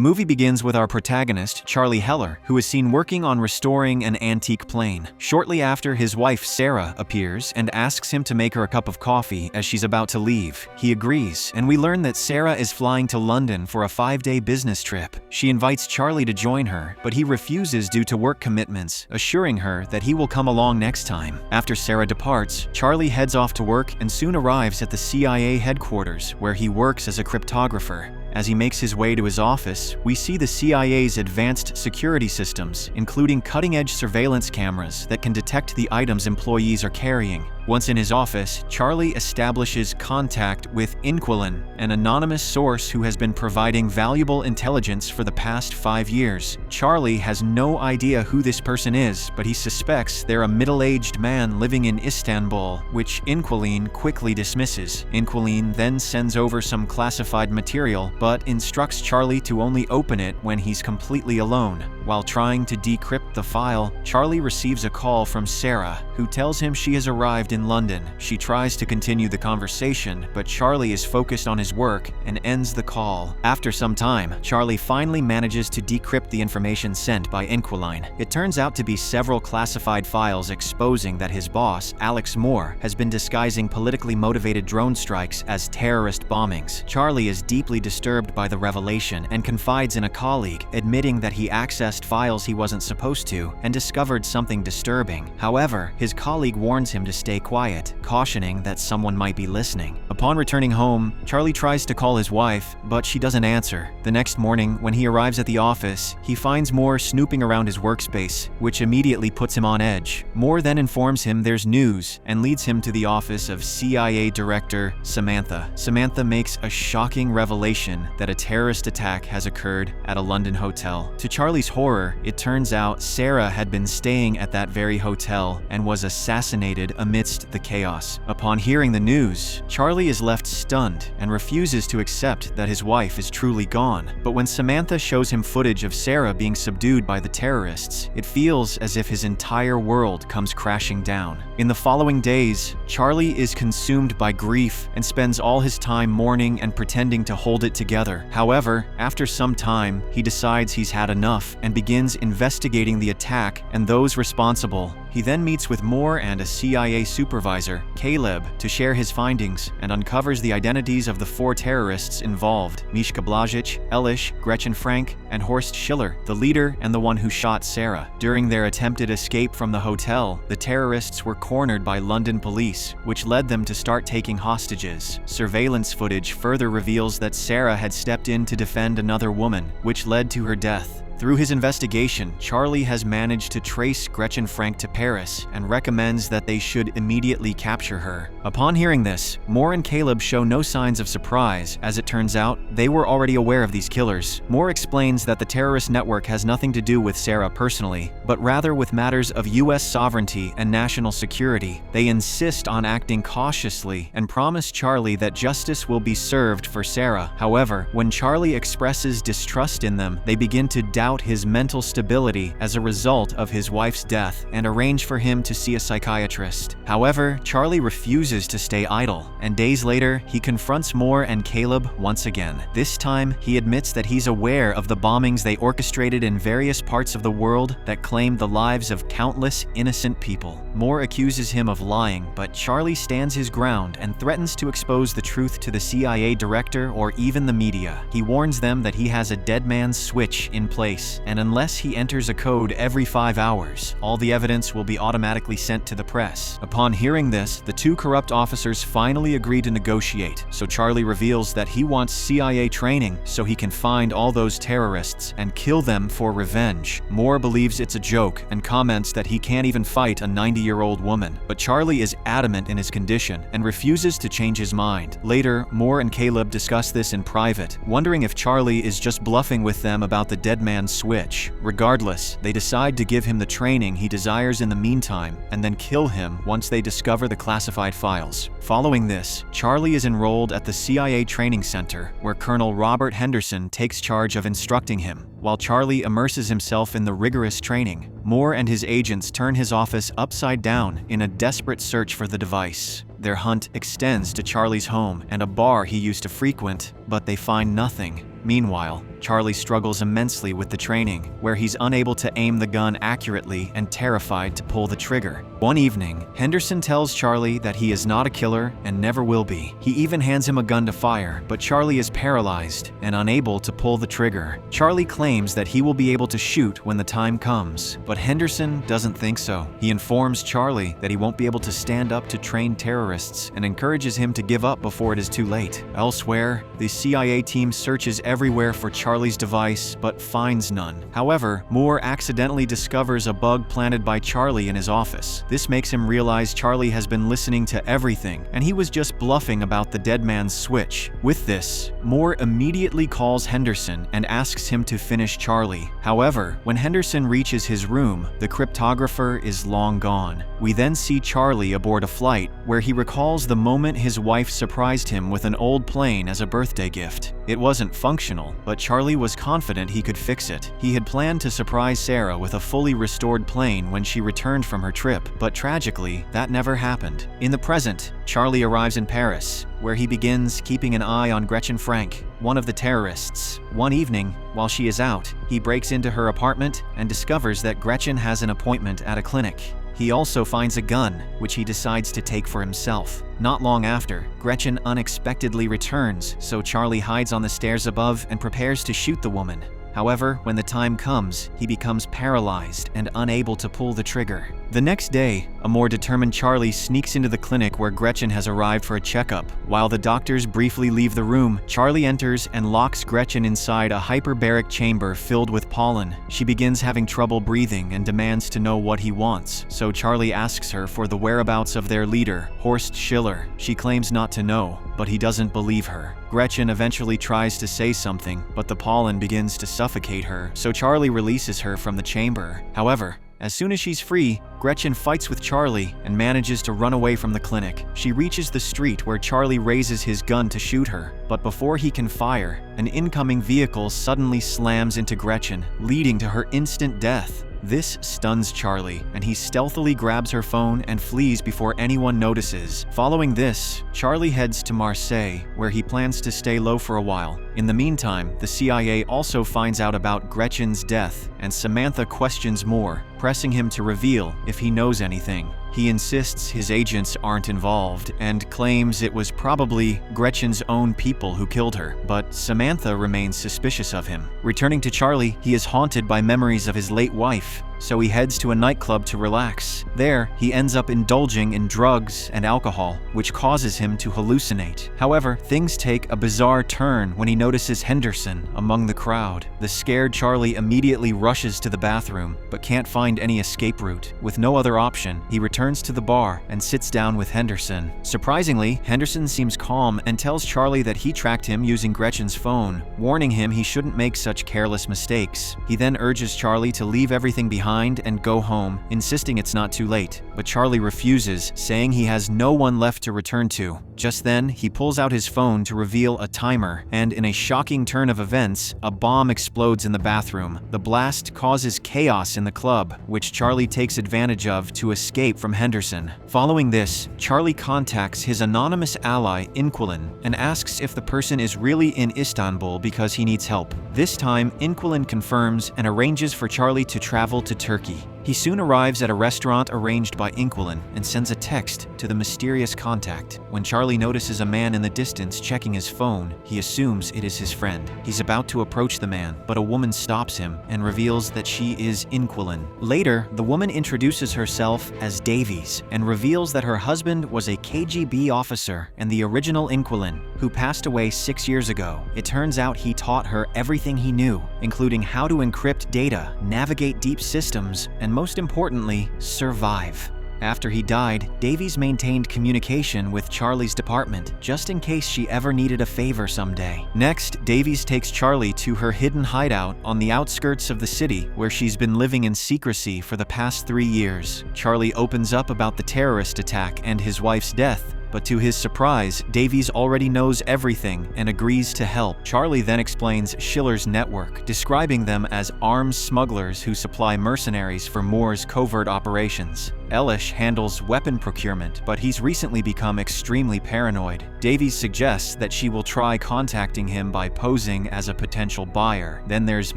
movie begins with our protagonist, Charlie Heller, who is seen working on restoring an antique plane. Shortly after, his wife, Sarah, appears and asks him to make her a cup of coffee as she's about to leave. He agrees, and we learn that Sarah is flying to London for a 5-day business trip. She invites Charlie to join her, but he refuses due to work commitments, assuring her that he will come along next time. After Sarah departs, Charlie heads off to work and soon arrives at the CIA headquarters, where he works as a cryptographer. As he makes his way to his office, we see the CIA's advanced security systems, including cutting-edge surveillance cameras that can detect the items employees are carrying. Once in his office, Charlie establishes contact with Inquilin, an anonymous source who has been providing valuable intelligence for the past 5 years. Charlie has no idea who this person is, but he suspects they're a middle-aged man living in Istanbul, which Inquilin quickly dismisses. Inquilin then sends over some classified material, but instructs Charlie to only open it when he's completely alone. While trying to decrypt the file, Charlie receives a call from Sarah, who tells him she has arrived in London. She tries to continue the conversation, but Charlie is focused on his work and ends the call. After some time, Charlie finally manages to decrypt the information sent by Inquilin. It turns out to be several classified files exposing that his boss, Alex Moore, has been disguising politically motivated drone strikes as terrorist bombings. Charlie is deeply disturbed by the revelation and confides in a colleague, admitting that he accessed files he wasn't supposed to and discovered something disturbing. However, his colleague warns him to stay quiet, cautioning that someone might be listening. Upon returning home, Charlie tries to call his wife, but she doesn't answer. The next morning, when he arrives at the office, he finds Moore snooping around his workspace, which immediately puts him on edge. Moore then informs him there's news and leads him to the office of CIA Director Samantha. Samantha makes a shocking revelation that a terrorist attack has occurred at a London hotel. To Charlie's horror, it turns out Sarah had been staying at that very hotel and was assassinated amidst the chaos. Upon hearing the news, Charlie is left stunned and refuses to accept that his wife is truly gone. But when Samantha shows him footage of Sarah being subdued by the terrorists, it feels as if his entire world comes crashing down. In the following days, Charlie is consumed by grief and spends all his time mourning and pretending to hold it together. However, after some time, he decides he's had enough and begins investigating the attack and those responsible. He then meets with Moore and a CIA supervisor, Caleb, to share his findings and uncovers the identities of the 4 terrorists involved: Mishka Blažić, Elish, Gretchen Frank, and Horst Schiller, the leader and the one who shot Sarah. During their attempted escape from the hotel, the terrorists were cornered by London police, which led them to start taking hostages. Surveillance footage further reveals that Sarah had stepped in to defend another woman, which led to her death. Through his investigation, Charlie has managed to trace Gretchen Frank to Paris and recommends that they should immediately capture her. Upon hearing this, Moore and Caleb show no signs of surprise. As it turns out, they were already aware of these killers. Moore explains that the terrorist network has nothing to do with Sarah personally, but rather with matters of US sovereignty and national security. They insist on acting cautiously and promise Charlie that justice will be served for Sarah. However, when Charlie expresses distrust in them, they begin to doubt his mental stability as a result of his wife's death and arrange for him to see a psychiatrist. However, Charlie refuses to stay idle, and days later, he confronts Moore and Caleb once again. This time, he admits that he's aware of the bombings they orchestrated in various parts of the world that claimed the lives of countless innocent people. Moore accuses him of lying, but Charlie stands his ground and threatens to expose the truth to the CIA director or even the media. He warns them that he has a dead man's switch in place, and unless he enters a code every 5 hours, all the evidence will be automatically sent to the press. Upon hearing this, the 2 corrupt officers finally agree to negotiate, so Charlie reveals that he wants CIA training so he can find all those terrorists and kill them for revenge. Moore believes it's a joke and comments that he can't even fight a 90-year-old woman, but Charlie is adamant in his condition and refuses to change his mind. Later, Moore and Caleb discuss this in private, wondering if Charlie is just bluffing with them about the dead man's switch. Regardless, they decide to give him the training he desires in the meantime and then kill him once they discover the classified files. Following this, Charlie is enrolled at the CIA training center, where Colonel Robert Henderson takes charge of instructing him. While Charlie immerses himself in the rigorous training, Moore and his agents turn his office upside down in a desperate search for the device. Their hunt extends to Charlie's home and a bar he used to frequent, but they find nothing. Meanwhile, Charlie struggles immensely with the training, where he's unable to aim the gun accurately and terrified to pull the trigger. One evening, Henderson tells Charlie that he is not a killer and never will be. He even hands him a gun to fire, but Charlie is paralyzed and unable to pull the trigger. Charlie claims that he will be able to shoot when the time comes, but Henderson doesn't think so. He informs Charlie that he won't be able to stand up to trained terrorists and encourages him to give up before it is too late. Elsewhere, the CIA team searches everywhere for Charlie's device but finds none. However, Moore accidentally discovers a bug planted by Charlie in his office. This makes him realize Charlie has been listening to everything, and he was just bluffing about the dead man's switch. With this, Moore immediately calls Henderson and asks him to finish Charlie. However, when Henderson reaches his room, the cryptographer is long gone. We then see Charlie aboard a flight, where he recalls the moment his wife surprised him with an old plane as a birthday gift. It wasn't functional, but Charlie was confident he could fix it. He had planned to surprise Sarah with a fully restored plane when she returned from her trip, but tragically, that never happened. In the present, Charlie arrives in Paris, where he begins keeping an eye on Gretchen Frank, one of the terrorists. One evening, while she is out, he breaks into her apartment and discovers that Gretchen has an appointment at a clinic. He also finds a gun, which he decides to take for himself. Not long after, Gretchen unexpectedly returns, so Charlie hides on the stairs above and prepares to shoot the woman. However, when the time comes, he becomes paralyzed and unable to pull the trigger. The next day, a more determined Charlie sneaks into the clinic where Gretchen has arrived for a checkup. While the doctors briefly leave the room, Charlie enters and locks Gretchen inside a hyperbaric chamber filled with pollen. She begins having trouble breathing and demands to know what he wants, so Charlie asks her for the whereabouts of their leader, Horst Schiller. She claims not to know, but he doesn't believe her. Gretchen eventually tries to say something, but the pollen begins to suffocate her, so Charlie releases her from the chamber. However, as soon as she's free, Gretchen fights with Charlie and manages to run away from the clinic. She reaches the street where Charlie raises his gun to shoot her, but before he can fire, an incoming vehicle suddenly slams into Gretchen, leading to her instant death. This stuns Charlie, and he stealthily grabs her phone and flees before anyone notices. Following this, Charlie heads to Marseille, where he plans to stay low for a while. In the meantime, the CIA also finds out about Gretchen's death, and Samantha questions Moore, pressing him to reveal if he knows anything. He insists his agents aren't involved and claims it was probably Gretchen's own people who killed her, but Samantha remains suspicious of him. Returning to Charlie, he is haunted by memories of his late wife, so he heads to a nightclub to relax. There, he ends up indulging in drugs and alcohol, which causes him to hallucinate. However, things take a bizarre turn when he notices Henderson among the crowd. The scared Charlie immediately rushes to the bathroom, but can't find any escape route. With no other option, he returns to the bar and sits down with Henderson. Surprisingly, Henderson seems calm and tells Charlie that he tracked him using Gretchen's phone, warning him he shouldn't make such careless mistakes. He then urges Charlie to leave everything behind and go home, insisting it's not too late. But Charlie refuses, saying he has no one left to return to. Just then, he pulls out his phone to reveal a timer, and in a shocking turn of events, a bomb explodes in the bathroom. The blast causes chaos in the club, which Charlie takes advantage of to escape from Henderson. Following this, Charlie contacts his anonymous ally, Inquilin, and asks if the person is really in Istanbul because he needs help. This time, Inquilin confirms and arranges for Charlie to travel to Turkey. He soon arrives at a restaurant arranged by Inquilin and sends a text to the mysterious contact. When Charlie notices a man in the distance checking his phone, he assumes it is his friend. He's about to approach the man, but a woman stops him and reveals that she is Inquilin. Later, the woman introduces herself as Davies and reveals that her husband was a KGB officer and the original Inquilin, who passed away 6 years ago. It turns out he taught her everything he knew, including how to encrypt data, navigate deep systems, and most importantly, survive. After he died, Davies maintained communication with Charlie's department, just in case she ever needed a favor someday. Next, Davies takes Charlie to her hidden hideout on the outskirts of the city, where she's been living in secrecy for the past 3 years. Charlie opens up about the terrorist attack and his wife's death, but to his surprise, Davies already knows everything and agrees to help. Charlie then explains Schiller's network, describing them as arms smugglers who supply mercenaries for Moore's covert operations. Elish handles weapon procurement, but he's recently become extremely paranoid. Davies suggests that she will try contacting him by posing as a potential buyer. Then there's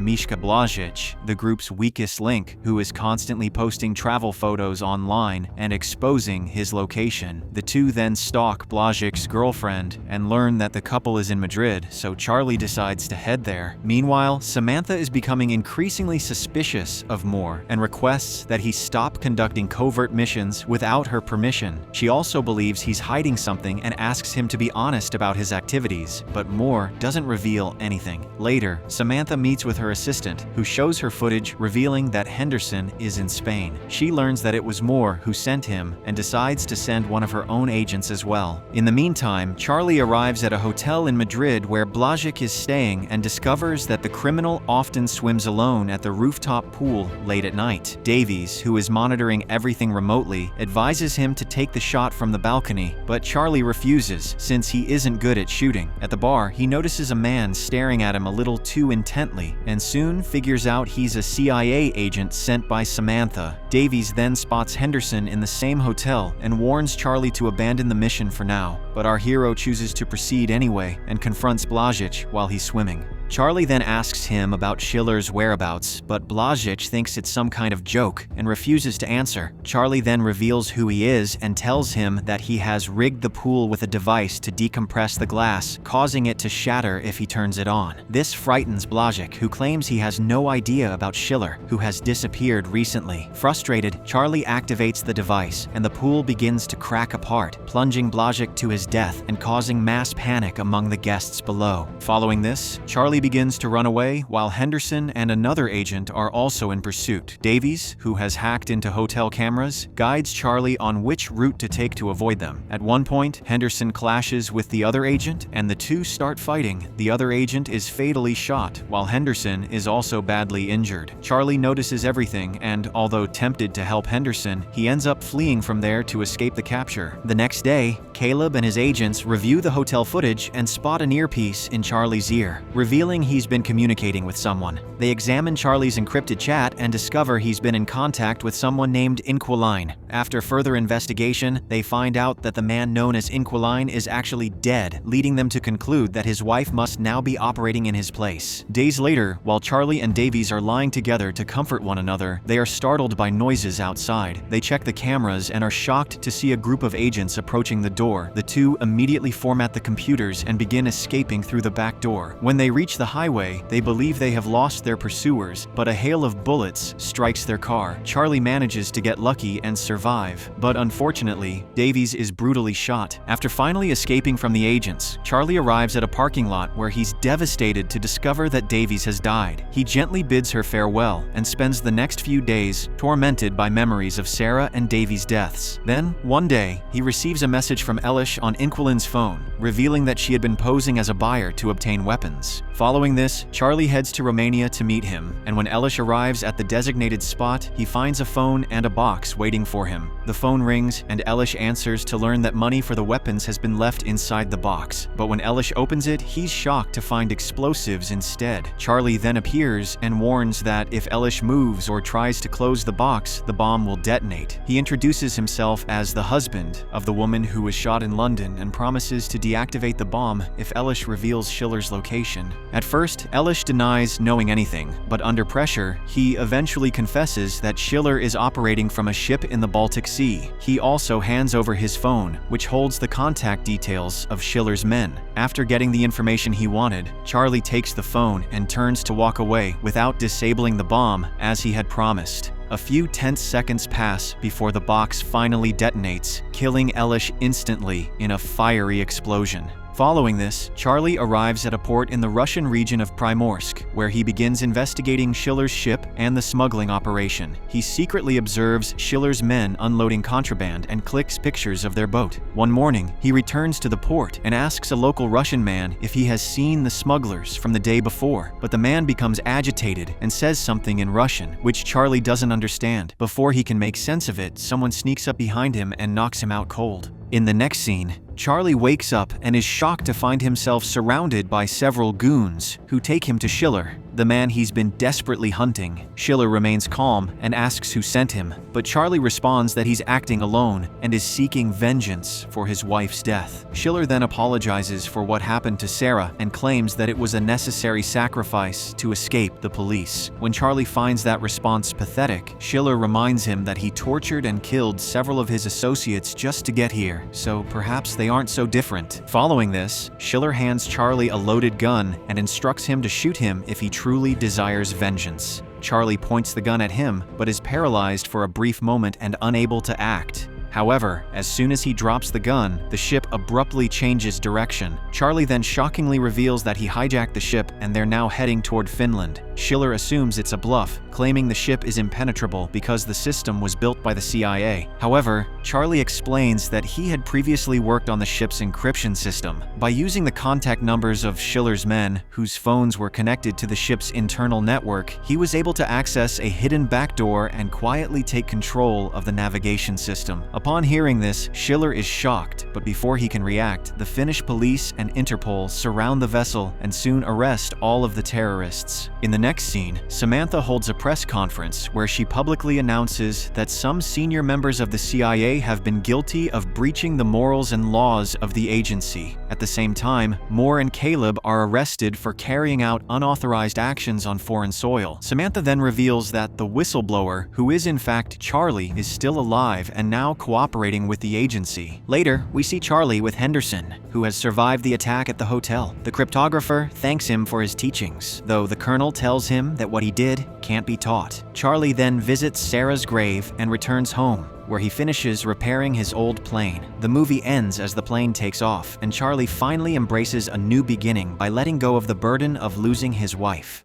Mishka Blažič, the group's weakest link, who is constantly posting travel photos online and exposing his location. The two then stalk Blažic's girlfriend and learn that the couple is in Madrid, so Charlie decides to head there. Meanwhile, Samantha is becoming increasingly suspicious of Moore and requests that he stop conducting covert missions without her permission. She also believes he's hiding something and asks him to be honest about his activities, but Moore doesn't reveal anything. Later, Samantha meets with her assistant, who shows her footage revealing that Henderson is in Spain. She learns that it was Moore who sent him and decides to send one of her own agents as well. In the meantime, Charlie arrives at a hotel in Madrid where Blažič is staying and discovers that the criminal often swims alone at the rooftop pool late at night. Davies, who is monitoring everything remotely, advises him to take the shot from the balcony, but Charlie refuses since he isn't good at shooting. At the bar, he notices a man staring at him a little too intently and soon figures out he's a CIA agent sent by Samantha. Davies then spots Henderson in the same hotel and warns Charlie to abandon the mission for now, but our hero chooses to proceed anyway and confronts Blažič while he's swimming. Charlie then asks him about Schiller's whereabouts, but Blažič thinks it's some kind of joke and refuses to answer. Charlie then reveals who he is and tells him that he has rigged the pool with a device to decompress the glass, causing it to shatter if he turns it on. This frightens Blažič, who claims he has no idea about Schiller, who has disappeared recently. Frustrated, Charlie activates the device, and the pool begins to crack apart, plunging Blažič to his death and causing mass panic among the guests below. Following this, Charlie begins to run away while Henderson and another agent are also in pursuit. Davies, who has hacked into hotel cameras, guides Charlie on which route to take to avoid them. At one point, Henderson clashes with the other agent and the two start fighting. The other agent is fatally shot, while Henderson is also badly injured. Charlie notices everything and, although tempted to help Henderson, he ends up fleeing from there to escape the capture. The next day, Caleb and his agents review the hotel footage and spot an earpiece in Charlie's ear, revealing he's been communicating with someone. They examine Charlie's encrypted chat and discover he's been in contact with someone named Inquiline. After further investigation, they find out that the man known as Inquiline is actually dead, leading them to conclude that his wife must now be operating in his place. Days later, while Charlie and Davies are lying together to comfort one another, they are startled by noises outside. They check the cameras and are shocked to see a group of agents approaching the door. The two immediately format the computers and begin escaping through the back door. When they reach the highway, they believe they have lost their pursuers, but a hail of bullets strikes their car. Charlie manages to get lucky and survive, but unfortunately, Davies is brutally shot. After finally escaping from the agents, Charlie arrives at a parking lot where he's devastated to discover that Davies has died. He gently bids her farewell and spends the next few days tormented by memories of Sarah and Davies' deaths. Then, one day, he receives a message from Elish on Inquilin's phone, revealing that she had been posing as a buyer to obtain weapons. Following this, Charlie heads to Romania to meet him, and when Elish arrives at the designated spot, he finds a phone and a box waiting for him. The phone rings, and Elish answers to learn that money for the weapons has been left inside the box. But when Elish opens it, he's shocked to find explosives instead. Charlie then appears and warns that if Elish moves or tries to close the box, the bomb will detonate. He introduces himself as the husband of the woman who was shot in London and promises to deactivate the bomb if Elish reveals Schiller's location. At first, Elish denies knowing anything, but under pressure, he eventually confesses that Schiller is operating from a ship in the Baltic Sea. He also hands over his phone, which holds the contact details of Schiller's men. After getting the information he wanted, Charlie takes the phone and turns to walk away without disabling the bomb as he had promised. A few tense seconds pass before the box finally detonates, killing Elish instantly in a fiery explosion. Following this, Charlie arrives at a port in the Russian region of Primorsk, where he begins investigating Schiller's ship and the smuggling operation. He secretly observes Schiller's men unloading contraband and clicks pictures of their boat. One morning, he returns to the port and asks a local Russian man if he has seen the smugglers from the day before, but the man becomes agitated and says something in Russian, which Charlie doesn't understand. Before he can make sense of it, someone sneaks up behind him and knocks him out cold. In the next scene, Charlie wakes up and is shocked to find himself surrounded by several goons who take him to Schiller, the man he's been desperately hunting. Schiller remains calm and asks who sent him, but Charlie responds that he's acting alone and is seeking vengeance for his wife's death. Schiller then apologizes for what happened to Sarah and claims that it was a necessary sacrifice to escape the police. When Charlie finds that response pathetic, Schiller reminds him that he tortured and killed several of his associates just to get here, so perhaps they aren't so different. Following this, Schiller hands Charlie a loaded gun and instructs him to shoot him if he truly desires vengeance. Charlie points the gun at him, but is paralyzed for a brief moment and unable to act. However, as soon as he drops the gun, the ship abruptly changes direction. Charlie then shockingly reveals that he hijacked the ship and they're now heading toward Finland. Schiller assumes it's a bluff, claiming the ship is impenetrable because the system was built by the CIA. However, Charlie explains that he had previously worked on the ship's encryption system. By using the contact numbers of Schiller's men, whose phones were connected to the ship's internal network, he was able to access a hidden backdoor and quietly take control of the navigation system. Upon hearing this, Schiller is shocked, but before he can react, the Finnish police and Interpol surround the vessel and soon arrest all of the terrorists. In the next scene, Samantha holds a press conference where she publicly announces that some senior members of the CIA have been guilty of breaching the morals and laws of the agency. At the same time, Moore and Caleb are arrested for carrying out unauthorized actions on foreign soil. Samantha then reveals that the whistleblower, who is in fact Charlie, is still alive and now cooperating with the agency. Later, we see Charlie with Henderson, who has survived the attack at the hotel. The cryptographer thanks him for his teachings, though the colonel tells him that what he did can't be taught. Charlie then visits Sarah's grave and returns home, where he finishes repairing his old plane. The movie ends as the plane takes off, and Charlie finally embraces a new beginning by letting go of the burden of losing his wife.